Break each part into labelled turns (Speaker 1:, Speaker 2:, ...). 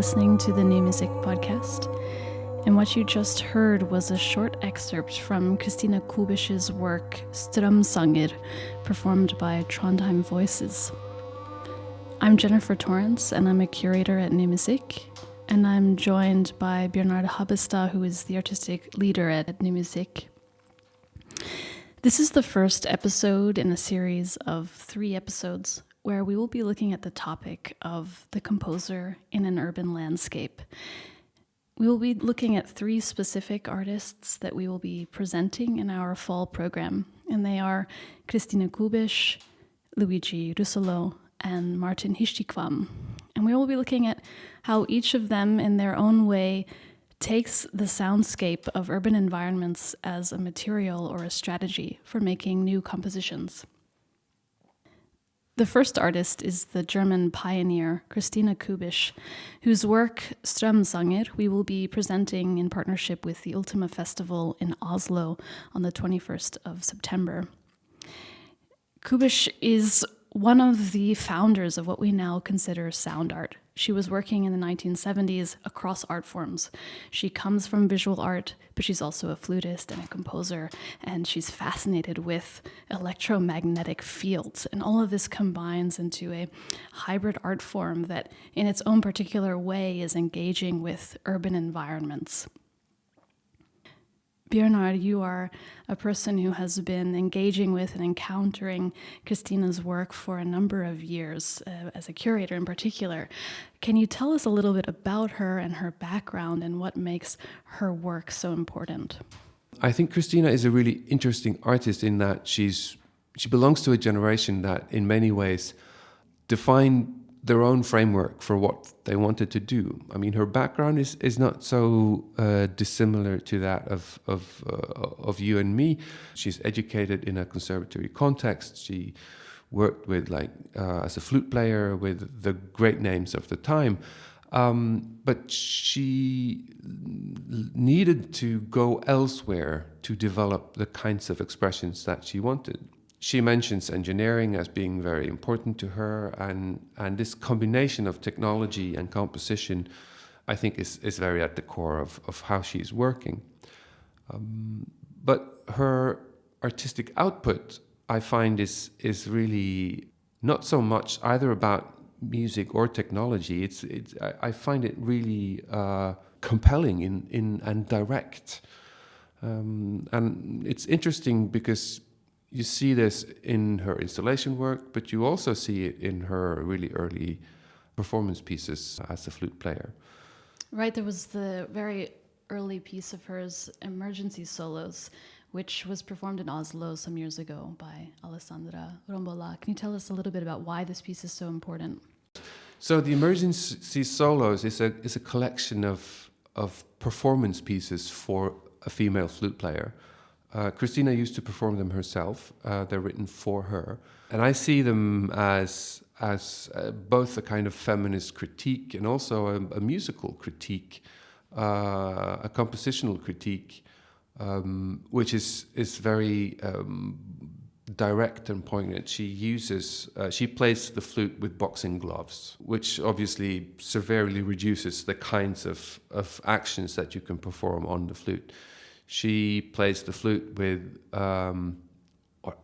Speaker 1: listening to the nyMusikk podcast. And what you just heard was a short excerpt from Christina Kubisch's work Strømsanger, performed by Trondheim Voices. I'm Jennifer Torrence, and I'm a curator at nyMusikk. And I'm joined by Bjørnar Habbestad, who is the artistic leader at nyMusikk. This is the first episode in a series of 3 episodes where we will be looking at the topic of the composer in an urban landscape. We will be looking at 3 specific artists that we will be presenting in our fall program, and they are Christina Kubisch, Luigi Russolo, and Martin Hishtikvam. And we will be looking at how each of them in their own way takes the soundscape of urban environments as a material or a strategy for making new compositions. The first artist is the German pioneer Christina Kubisch, whose work Strømsanger we will be presenting in partnership with the Ultima festival in Oslo on the 21st of September. Kubisch is one of the founders of what we now consider sound art. She was working in the 1970s across art forms. She comes from visual art, but she's also a flutist and a composer, and she's fascinated with electromagnetic fields. And all of this combines into a hybrid art form that, in its own particular way, is engaging with urban environments. Bjørnar, you are a person who has been engaging with and encountering Christina's work for a number of years, as a curator in particular. Can you tell us a little bit about her and her background and what makes her work so important?
Speaker 2: I think Christina is a really interesting artist in that she belongs to a generation that in many ways defined their own framework for what they wanted to do. I mean, her background is not so dissimilar to that of you and me. She's educated in a conservatory context. She worked with as a flute player with the great names of the time. But she needed to go elsewhere to develop the kinds of expressions that she wanted. She mentions engineering as being very important to her, and this combination of technology and composition, I think, is very at the core of how she's working. But her artistic output, I find, is really not so much either about music or technology. I find it really compelling and direct, and it's interesting because you see this in her installation work, but you also see it in her really early performance pieces as a flute player.
Speaker 1: Right, there was the very early piece of hers, Emergency Solos, which was performed in Oslo some years ago by Alessandra Rombola. Can you tell us a little bit about why this piece is so important?
Speaker 2: So the Emergency Solos is a collection of performance pieces for a female flute player. Christina used to perform them herself. They're written for her. And I see them as both a kind of feminist critique and also a musical critique, a compositional critique, which is very direct and poignant. She plays the flute with boxing gloves, which obviously severely reduces the kinds of actions that you can perform on the flute. She plays the flute with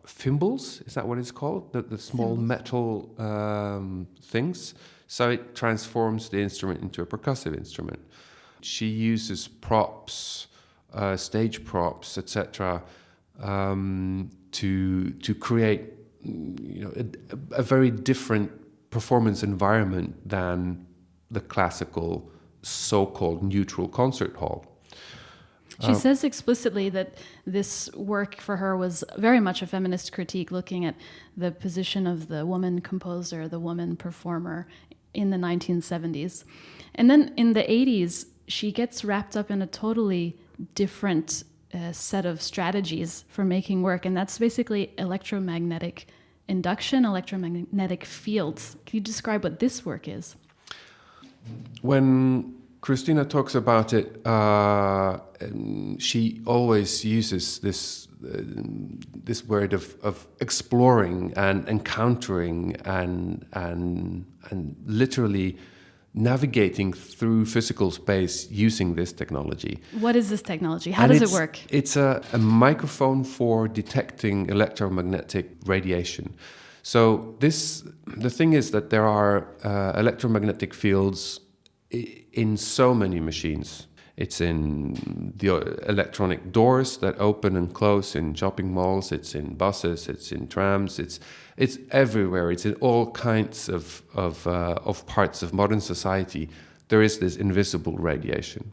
Speaker 2: thimbles, is that what it's called? The small thimbles. Metal things. So it transforms the instrument into a percussive instrument. She uses props, stage props, etc., to create a very different performance environment than the classical so-called neutral concert hall.
Speaker 1: She says explicitly that this work for her was very much a feminist critique, looking at the position of the woman composer, the woman performer in the 1970s. And then in the 80s, she gets wrapped up in a totally different set of strategies for making work, and that's basically electromagnetic induction, electromagnetic fields. Can you describe what this work is?
Speaker 2: When Christina talks about it, she always uses this word of exploring and encountering and literally navigating through physical space using this technology.
Speaker 1: What is this technology? How does it work?
Speaker 2: It's a microphone for detecting electromagnetic radiation. So the thing is that there are electromagnetic fields in so many machines. It's in the electronic doors that open and close in shopping malls. It's in buses. It's in trams. It's everywhere. It's in all kinds of parts of modern society. There is this invisible radiation.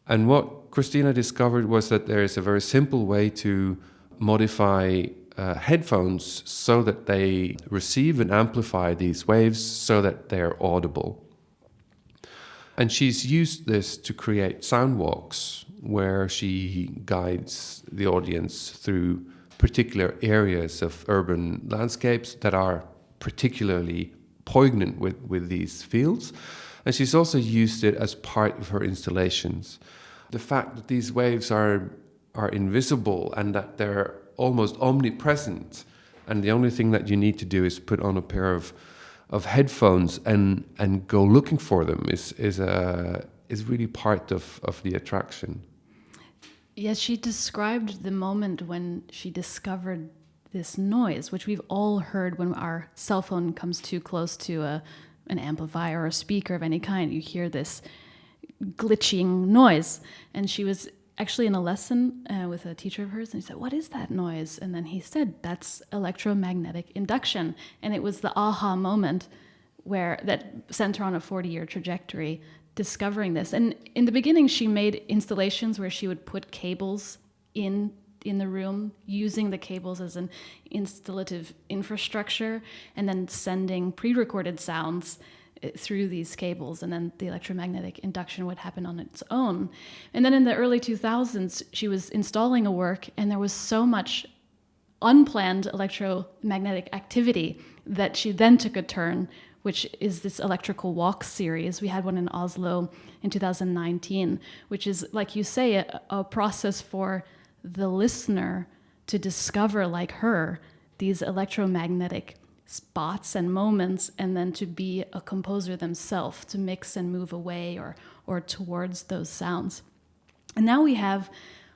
Speaker 2: And what Christina discovered was that there is a very simple way to modify headphones so that they receive and amplify these waves so that they're audible. And she's used this to create sound walks where she guides the audience through particular areas of urban landscapes that are particularly poignant with these fields. And she's also used it as part of her installations. The fact that these waves are invisible and that they're almost omnipresent, and the only thing that you need to do is put on a pair of headphones and go looking for them is really part of the attraction.
Speaker 1: Yes, she described the moment when she discovered this noise, which we've all heard when our cell phone comes too close to an amplifier or a speaker of any kind. You hear this glitching noise. And she was actually in a lesson with a teacher of hers, and he said, "What is that noise?" And then he said, "That's electromagnetic induction." And it was the aha moment that sent her on a 40-year trajectory discovering this. And in the beginning, she made installations where she would put cables in the room, using the cables as an installative infrastructure, and then sending pre-recorded sounds through these cables, and then the electromagnetic induction would happen on its own. And then in the early 2000s, she was installing a work, and there was so much unplanned electromagnetic activity that she then took a turn, which is this electrical walk series. We had one in Oslo in 2019, which is, like you say, a process for the listener to discover, like her, these electromagnetic spots and moments, and then to be a composer themselves, to mix and move away or towards those sounds. And now we have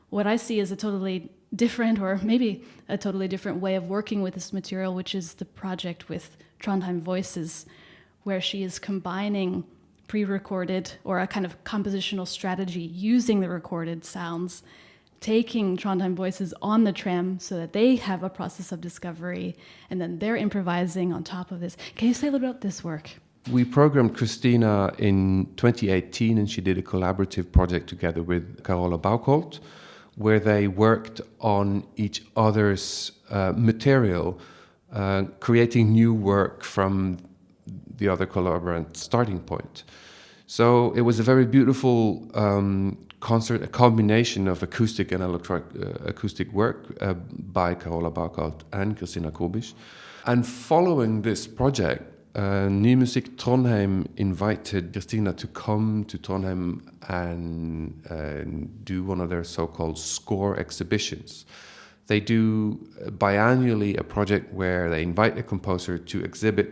Speaker 1: what I see as a totally different, or maybe a totally different way of working with this material, which is the project with Trondheim Voices, where she is combining pre-recorded or a kind of compositional strategy using the recorded sounds, taking Trondheim Voices on the tram so that they have a process of discovery, and then they're improvising on top of this. Can you say a little about this work?
Speaker 2: We programmed Christina in 2018, and she did a collaborative project together with Carola Baucholt, where they worked on each other's material, creating new work from the other collaborant's starting point. So it was a very beautiful concert, a combination of acoustic and acoustic work by Carola Baucholt and Christina Kubisch. And following this project, nyMusikk Trondheim invited Christina to come to Trondheim and do one of their so-called score exhibitions. They do biannually a project where they invite a composer to exhibit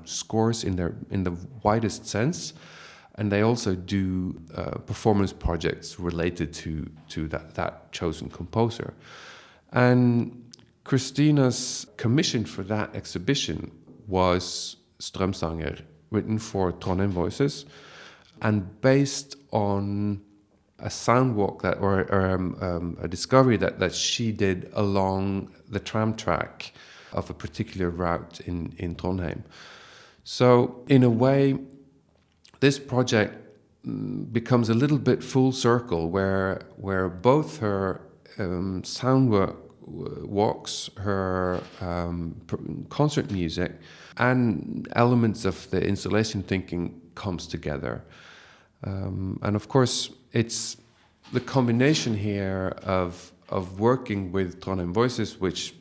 Speaker 2: scores in the widest sense, and they also do performance projects related to that chosen composer. And Christina's commission for that exhibition was Strømsanger, written for Trondheim Voices, and based on a sound walk or a discovery that she did along the tram track of a particular route in Trondheim. So in a way, this project becomes a little bit full circle, where both her sound walks, her concert music, and elements of the installation thinking comes together. And of course, it's the combination here of working with Trondheim Voices, which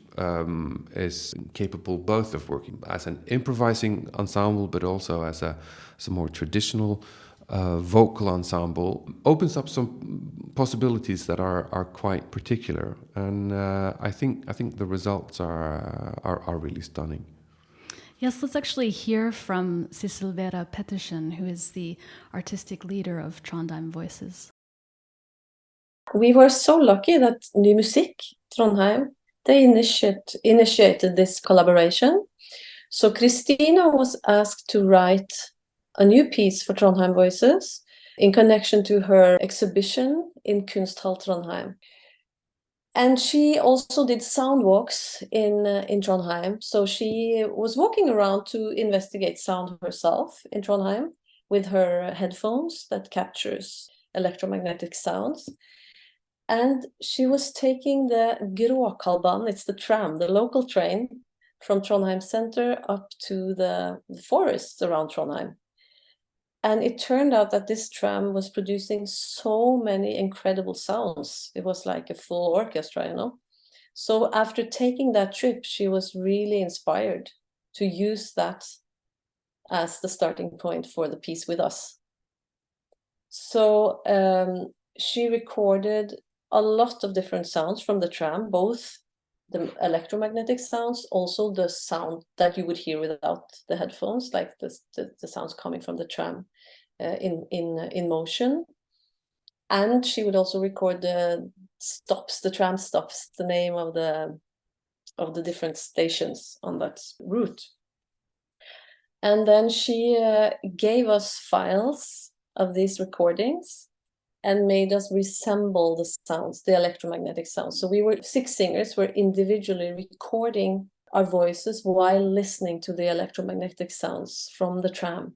Speaker 2: is capable both of working as an improvising ensemble, but also as a more traditional vocal ensemble, opens up some possibilities that are quite particular, and I think the results are really stunning.
Speaker 1: Yes, let's actually hear from Sissel Vera Pettersen, who is the artistic leader of Trondheim Voices.
Speaker 3: We were so lucky that nyMusikk, Trondheim, they initiated this collaboration. So Christina was asked to write a new piece for Trondheim Voices in connection to her exhibition in Kunsthall Trondheim. And she also did sound walks in Trondheim. So she was walking around to investigate sound herself in Trondheim with her headphones that captures electromagnetic sounds. And she was taking the Gråkalban, it's the tram, the local train from Trondheim center up to the forests around Trondheim. And it turned out that this tram was producing so many incredible sounds. It was like a full orchestra, you know. So after taking that trip, she was really inspired to use that as the starting point for the piece with us. So she recorded a lot of different sounds from the tram, both the electromagnetic sounds, also the sound that you would hear without the headphones, like the sounds coming from the tram in motion. And she would also record the stops, the tram stops, the name of the different stations on that route. And then she gave us files of these recordings and made us resemble the sounds, the electromagnetic sounds. So we were 6 singers were individually recording our voices while listening to the electromagnetic sounds from the tram.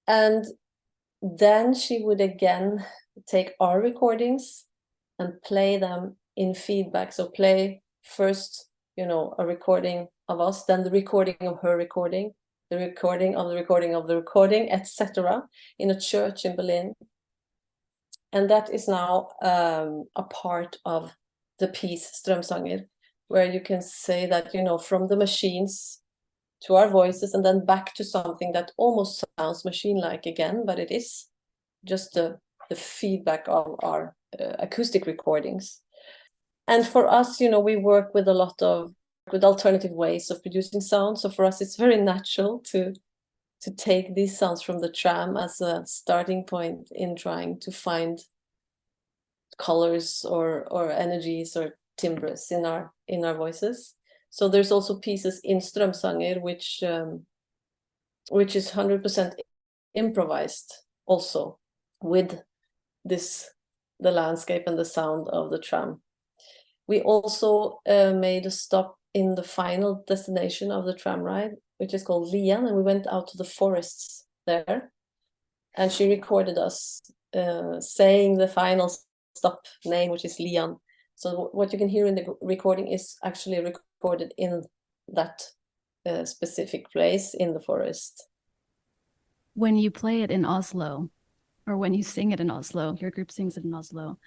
Speaker 3: And then she would again take our recordings and play them in feedback. So play first, you know, a recording of us, then the recording of her recording, the recording of the recording of the recording, etc., in a church in Berlin. And that is now a part of the piece Strømsanger, where you can say that, you know, from the machines to our voices and then back to something that almost sounds machine-like again, but it is just the feedback of our acoustic recordings. And for us, you know, we work with alternative ways of producing sound. So for us, it's very natural to take these sounds from the tram as a starting point in trying to find colors or energies or timbres in our voices. So there's also pieces in Strømsanger which is 100% improvised also with the landscape and the sound of the tram. We also made a stop in the final destination of the tram ride, which is called Lian, and we went out to the forests there. And she recorded us saying the final stop name, which is Lian. So what you can hear in the recording is actually recorded in that specific place in the forest.
Speaker 1: When you play it in Oslo, or when you sing it in Oslo, your group sings it in Oslo,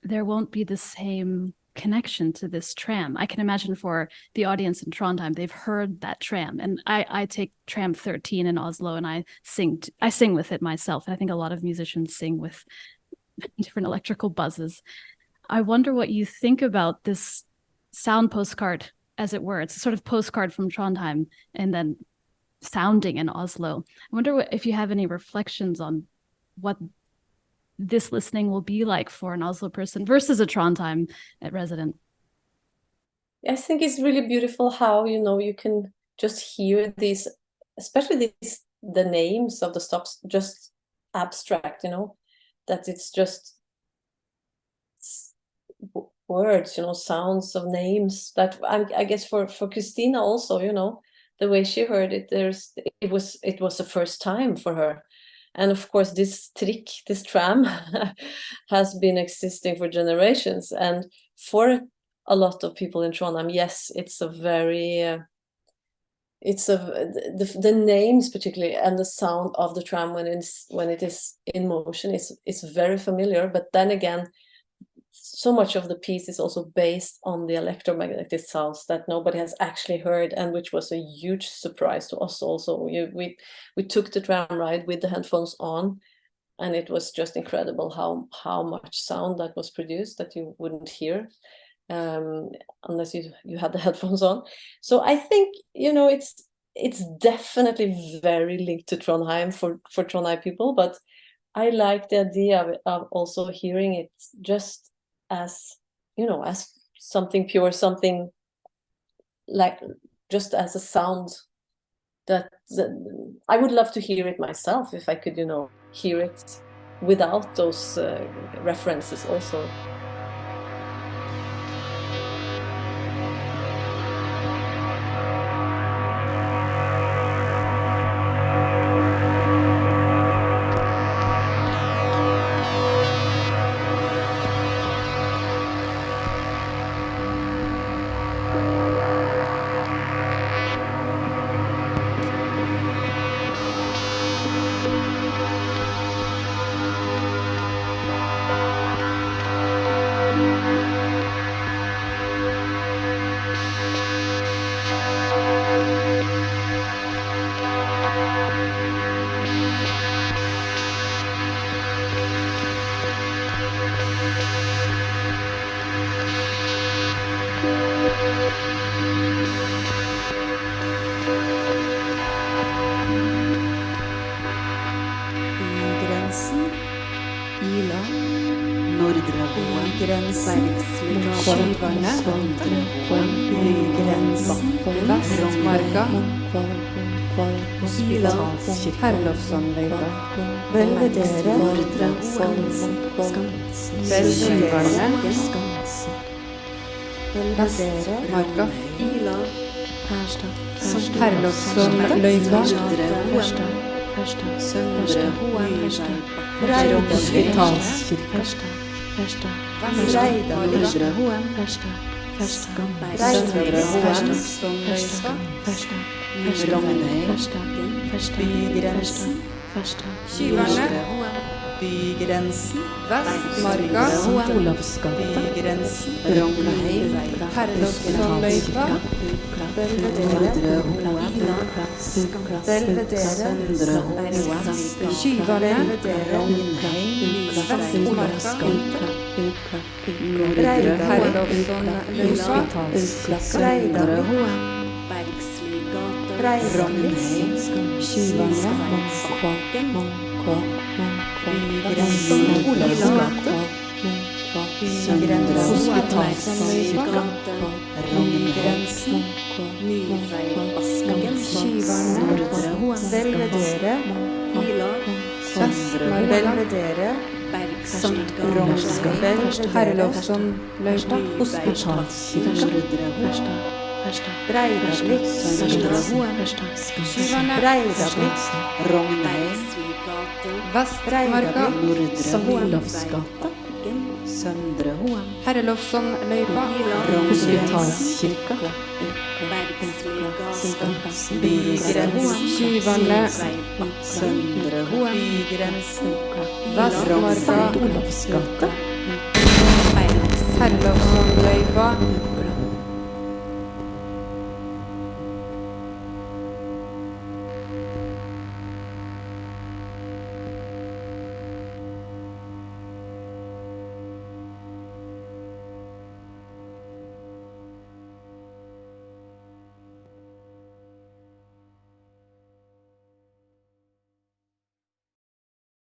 Speaker 1: there won't be the same connection to this tram. I can imagine for the audience in Trondheim, they've heard that tram. And I take tram 13 in Oslo and I sing with it myself. And I think a lot of musicians sing with different electrical buzzes. I wonder what you think about this sound postcard, as it were. It's a sort of postcard from Trondheim and then sounding in Oslo. I wonder if you have any reflections on what this listening will be like for an Oslo person versus a Trondheim resident.
Speaker 3: I think it's really beautiful how, you know, you can just hear these, especially the names of the stops, just abstract, you know, that it's just words, you know, sounds of names that I guess for Christina also, you know, the way she heard it, it was the first time for her. And of course, this tram has been existing for generations. And for a lot of people in Trondheim, yes, it's a very, the names particularly and the sound of the tram when it is in motion is very familiar. But then again, so much of the piece is also based on the electromagnetic sounds that nobody has actually heard, and which was a huge surprise to us also. We took the tram ride with the headphones on, and it was just incredible how much sound that was produced that you wouldn't hear unless you had the headphones on. So I think, you know, it's definitely very linked to Trondheim for Trondheim people, but I like the idea of also hearing it just as, as something pure, something like just as a sound that I would love to hear it myself if I could, hear it without those references also.
Speaker 4: Vestmarka, Hospitalskirke, Herlovsanlegget, Belvedere, Skansen, Belvedere, Vestmarka, Herlovsanløyva, Søndre Hospitalskirke, Bygrensen, Bygrensen, Vestmarka, Olavsgata, Trondheim, Herlovsanløyva, Belvedere, Skyvarne, Vestmarka, Breida, Herlovsanløyva, Breida, Rognes, Skyvarne, Bygrensen, Olavsgata, Søndre Hospitalsanlegget, Rognes, Nyveibaskagen, Skyvarne, Belvedere, Belvedere, Herlovsanløyva, Hospitalskirke, Breidablikk, Breidablikk, Rognes, Vestmarka, Olavsgata, Søndre Herlovsanløyva, Hospitalskirke, Bygrensen, Skyvarne, Søndre Bygrensen, Vestmarka, Olavsgata, Herlovsanløyva,